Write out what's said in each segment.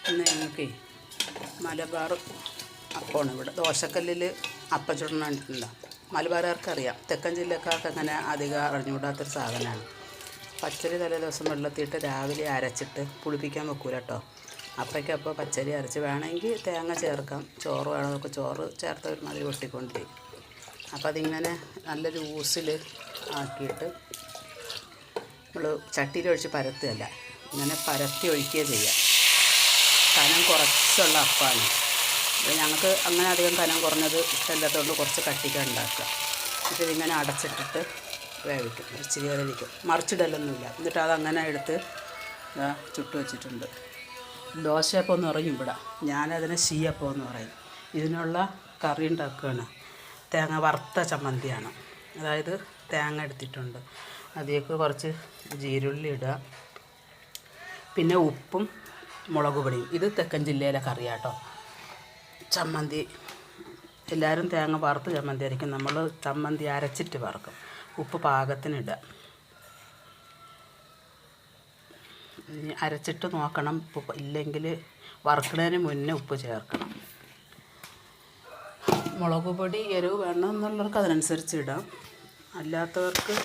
ഇന്ന് ഞങ്ങൾക്ക് മലബാർ അപ്പമാണ് ഇവിടെ. ദോശക്കല്ലിൽ അപ്പം ചുടണ കണ്ടിട്ടുണ്ടോ? മലബാറുകാർക്കറിയാം, തെക്കൻ ജില്ലക്കാർക്ക് അങ്ങനെ അധികം അറിഞ്ഞുകൂടാത്തൊരു സാധനമാണ്. പച്ചരി തലേ ദിവസം വെള്ളത്തിയിട്ട് രാവിലെ അരച്ചിട്ട് പുളിപ്പിക്കാൻ വെക്കൂല കേട്ടോ. അപ്പോഴേക്കപ്പോൾ പച്ചരി അരച്ച് വേണമെങ്കിൽ തേങ്ങ ചേർക്കാം, ചോറ് വേണമെന്നൊക്കെ ചോറ് ചേർത്ത് ഒരുമാതിരി വെട്ടിക്കൊണ്ടിരിക്കും. അപ്പോൾ അതിങ്ങനെ നല്ല ജ്യൂസിൽ ആക്കിയിട്ട് നമ്മൾ ചട്ടിയിലൊഴിച്ച് പരത്തുകയല്ല, ഇങ്ങനെ പരത്തി ഒഴിക്കുക ചെയ്യുക. കനം കുറച്ചുള്ള അപ്പമാണ്. ഞങ്ങൾക്ക് അങ്ങനെ അധികം കനം കുറഞ്ഞത് ഇഷ്ടമില്ലാത്തതുകൊണ്ട് കുറച്ച് കട്ടിക്കാൻ ഉണ്ടാക്കുക. എന്നിട്ട് ഇതിങ്ങനെ അടച്ചിട്ടിട്ട് വേവിക്കും, ഇച്ചിരി നേരം ഇരിക്കും, മറിച്ചിടലൊന്നുമില്ല. എന്നിട്ട് അതങ്ങനെ എടുത്ത് ചുട്ട് വെച്ചിട്ടുണ്ട്. ദോശയപ്പം എന്ന് പറയും ഇവിടെ, ഞാനതിനെ ശീയപ്പം എന്ന് പറയും. ഇതിനുള്ള കറി ഉണ്ടാക്കുകയാണ്. തേങ്ങ വറുത്ത ചമ്മന്തിയാണ്, അതായത് തേങ്ങ എടുത്തിട്ടുണ്ട്, അതിലേക്ക് കുറച്ച് ജീരുള്ളി ഇടുക, പിന്നെ ഉപ്പും മുളക് പൊടിയും. ഇത് തെക്കൻ ജില്ലയിലെ കറിയാട്ടോ. ചമ്മന്തി എല്ലാവരും തേങ്ങ വറുത്ത് ചമ്മന്തി ആയിരിക്കും, നമ്മൾ ചമ്മന്തി അരച്ചിട്ട് വറുക്കും. ഉപ്പ് പാകത്തിനിടുക. അരച്ചിട്ട് നോക്കണം, ഉപ്പ് ഇല്ലെങ്കിൽ വറുക്കുന്നതിന് മുന്നേ ഉപ്പ് ചേർക്കണം. മുളക് പൊടി എരിവ് വേണം എന്നുള്ളവർക്ക് അതിനനുസരിച്ച് ഇടാം, അല്ലാത്തവർക്ക്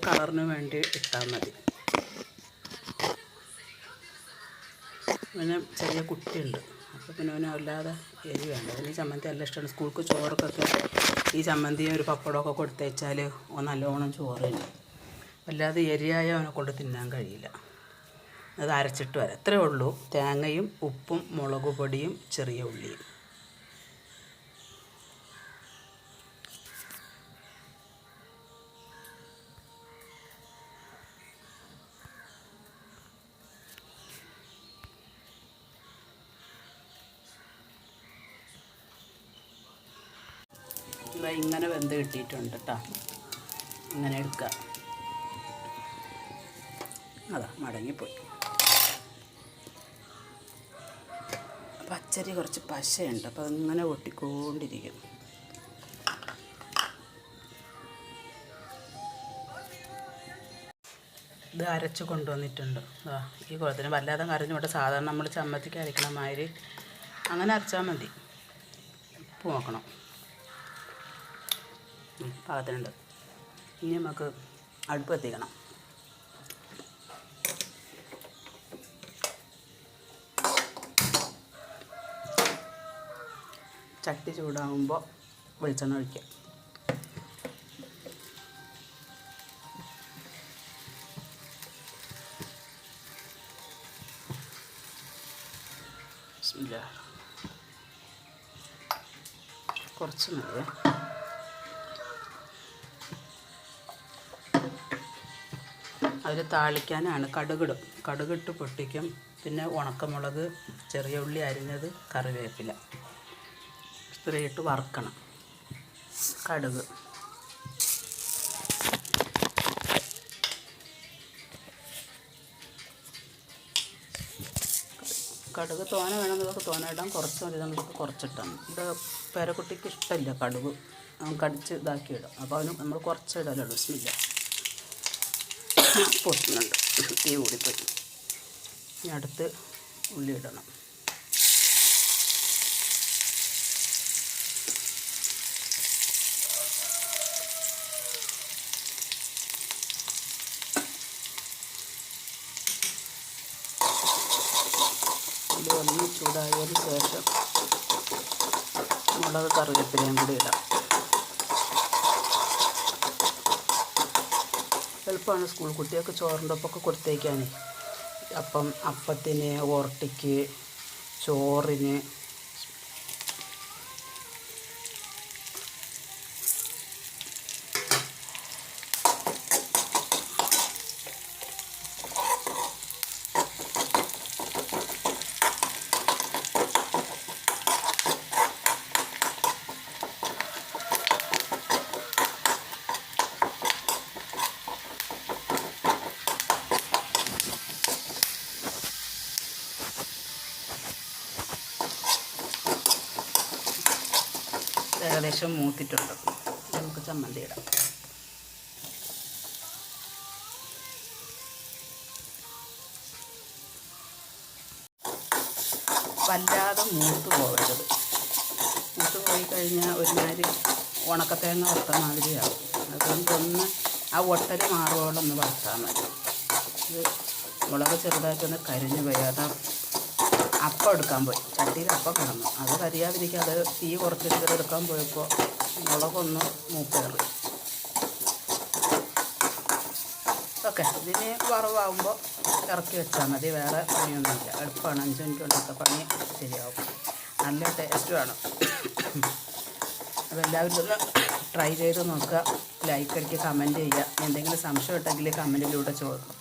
കളറിന് വേണ്ടി ഇട്ടാൽ മതി. പിന്നെ ചെറിയ കുട്ടിയുണ്ട്, അപ്പോൾ പിന്നെ അവന് വല്ലാതെ എരി വേണ്ട. അതിന് ചമ്മന്തി നല്ല ഇഷ്ടമാണ്. സ്കൂൾക്ക് ചോറൊക്കെ ഈ ചമ്മന്തിയും ഒരു പപ്പടമൊക്കെ കൊടുത്തയച്ചാൽ നല്ലോണം ചോറ് തന്നെ. വല്ലാതെ എരിയായ അവനെ കൊണ്ട് തിന്നാൻ കഴിയില്ല. അത് അരച്ചിട്ട് വരാം, അത്രയേ ഉള്ളൂ. തേങ്ങയും ഉപ്പും മുളക് പൊടിയും ചെറിയ ഉള്ളിയും. ഇങ്ങനെ വെന്ത് കിട്ടിയിട്ടുണ്ട് കേട്ടോ. ഇങ്ങനെ എടുക്കുക. അതാ മടങ്ങിപ്പോയി. പച്ചരി കുറച്ച് പശയുണ്ട്, അപ്പോൾ അതിങ്ങനെ ഒട്ടിക്കൊണ്ടിരിക്കും. ഇത് അരച്ച് കൊണ്ടുവന്നിട്ടുണ്ട്. ഈ കുളത്തിന് വല്ലാതെ കരഞ്ഞു വിട്ട് സാധാരണ നമ്മൾ ചമ്മന്തിക്ക് അരക്കണ മാതിരി അങ്ങനെ അരച്ചാൽ മതി. ഉപ്പ് നോക്കണം, പാകത്തിനുണ്ട്. ഇനി നമുക്ക് അടുപ്പ് എത്തിക്കണം. ചട്ടി ചൂടാകുമ്പോൾ വെളിച്ചെണ്ണ ഒഴിക്കുക. കുറച്ച് മതിയേ. അതിൽ താളിക്കാനാണ് കടുകിടും. കടുകിട്ട് പൊട്ടിക്കും, പിന്നെ ഉണക്കമുളക്, ചെറിയ ഉള്ളി അരിഞ്ഞത്, കറിവേപ്പില ഇത്രയിട്ട് വറുക്കണം. കടുക് തോന വേണമെന്നതൊക്കെ തോന ഇടാം, കുറച്ച് മതി നമുക്ക് കുറച്ചിട്ടാണ്. ഇത് പേരക്കുട്ടിക്ക് ഇഷ്ടമില്ല കടുക്, കടിച്ച് ഇതാക്കി ഇടാം. അപ്പോൾ അവന് നമ്മൾ കുറച്ച് ഇടലുള്ളൂ. ബിസ്മില്ല, പൊട്ടുന്നുണ്ട്, തീ കൂടിപ്പോയി. ഇനി അടുത്ത് ഉള്ളി ഇടണം. ഉള്ളി ഒന്ന് ചൂടായതിന് ശേഷം മുളക്, കറിവേപ്പിലയും കൂടി ഇടാം. എളുപ്പമാണ് സ്കൂൾ കുട്ടികൾക്ക് ചോറിൻ്റെ ഒപ്പമൊക്കെ കൊടുത്തേക്കാൻ. അപ്പത്തിന്, ഓർട്ടിക്ക്, ചോറിന്. ഏകദേശം മൂത്തിട്ടുണ്ട്. നമുക്ക് ചമ്മന്തി ഇടാം. വല്ലാതെ മൂത്ത് പോകരുത്. മൂത്ത് പോയി കഴിഞ്ഞാൽ ഒരുമാതിരി ഉണക്കത്തേങ്ങ വറുത്ത മാതിരിയാവും. അതുകൊണ്ടൊന്ന് ആ ഒട്ടൽ മാറുവോളം ഒന്ന് വറുത്താൽ മതി. ഇത് മുളക് ചെറുതായിട്ടൊന്ന് കരിഞ്ഞ് പോയി. അത് അപ്പം എടുക്കാൻ പോയി, ചട്ടിയിൽ അപ്പം കിടന്നു. അത് കരിയാതിരിക്കുക. അത് തീ കുറച്ചിട്ട് എടുക്കാൻ പോയപ്പോൾ മുളകൊന്ന് മൂപ്പേറി. ഓക്കെ, ഇതിന് വറവാകുമ്പോൾ ഇറക്കി വെച്ചാൽ മതി. വേറെ പണിയൊന്നുമില്ല, എളുപ്പമാണ്. 5 മിനിറ്റ് കൊണ്ടൊക്കെ പണി ശരിയാവും. നല്ല ടേസ്റ്റുമാണ്. അപ്പോൾ എല്ലാവരും ഒന്ന് ട്രൈ ചെയ്ത് നോക്കുക. ലൈക്ക് അടിക്കുക, കമൻറ്റ് ചെയ്യുക. എന്തെങ്കിലും സംശയം ഉണ്ടെങ്കിൽ കമൻറ്റിലൂടെ ചോദിക്കും.